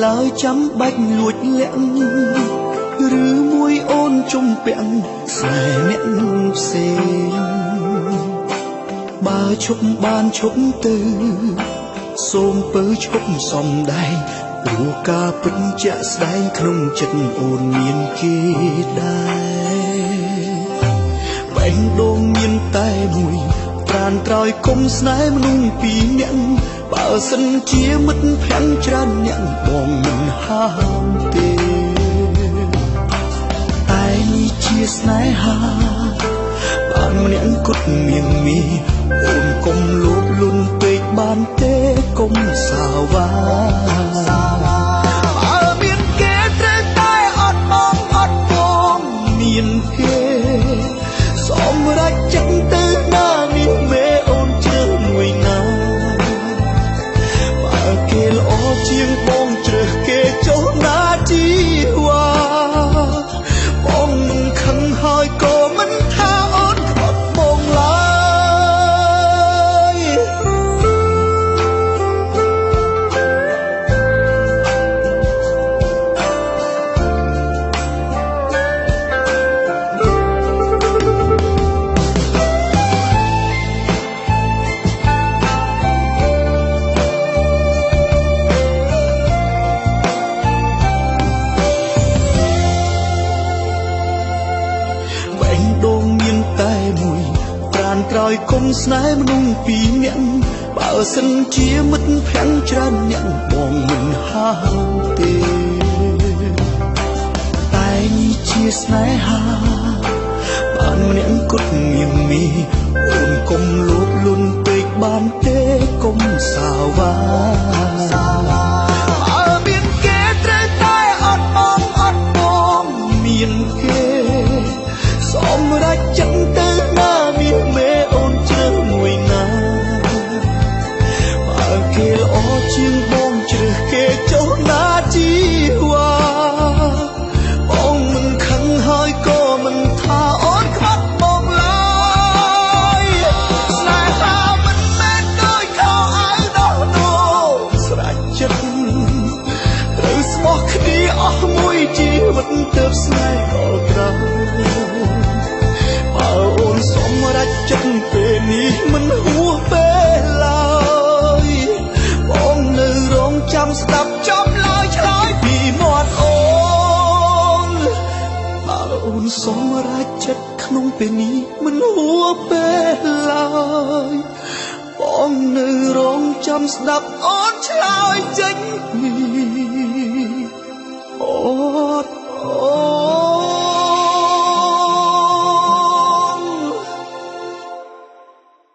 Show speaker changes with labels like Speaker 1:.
Speaker 1: ឡើយចាំបាច់លួចលាក់ឬមួយអូនជុំពាក់ខ្សែអ្នកផ្សេងបើឈប់បានឈប់ទៅសូមពើឈប់សំដែងព្រោះការពិតជាក់ស្ដែងក្នុងចិត្តអូនមានគេដែរបែងដងមានតែមួយត្រានត្រោយគុំស្នេហ៍មនុស្សពីរនាក់បើសិនជាមិត្តភក្តិច្រើនអ្នកបងមិនហាមទេតែនេះជាស្នេហាបានម្នាក់គត់មៀងមីអូនកុំលោភលន់ពេកបានទេកុំសាវ៉ាបើមានគេត្រូវតែអត់បងអត់បងមានគេសម្រាប់ចិត្តទៅណានេះមេអូនជ្រើសមួយណាបើគេល្អជាងបងជ្រើសគេចុះណាជីវ៉ាបងមិនខឹងហើយក៏មិនថាអូនខ្វត់បងឡើយក្រោយគុំស្នេហ៍មនុស្សពីរនាក់បើសិនជាមិត្តភក្តិច្រើនអ្នកបងមិនហាមទេតែនេះជាស្នេហាបានម្នាក់គត់មៀងមីអូនកុំលោភលន់ពេកបានទេកុំសាវ៉ាបើមានគេត្រូវតែអត់បងអត់បងមានគេសម្រាប់ចិត្តទៅណានេះមេអូនជ្រើសមួយណាបើគេល្អជាងបងជ្រើសគេចុះណាជីវ៉ាបងមិនខឹងហើយក៏មិនថាអូនខ្វាត់បងឡើយស្នេហាមិនមែនដូចខោអាវដោះដូរស្រេចចិត្តត្រូវស្មោះគ្នាអស់មួយជីវិតទើបស្នេហ៍ក៏ក្រោយអូនសម្រាប់ចិត្តពេលនេះមិនហួសពេលឡើយបងនៅរងចាំស្ដាប់ចប់ឡើយឆ្លើយពីមាត់អូនបើអូនសម្រាប់ចិត្តក្នុងពេលនេះមិនហួសពេលឡើយបងនៅរងចាំស្ដាប់អូនឆ្លើយចេញពី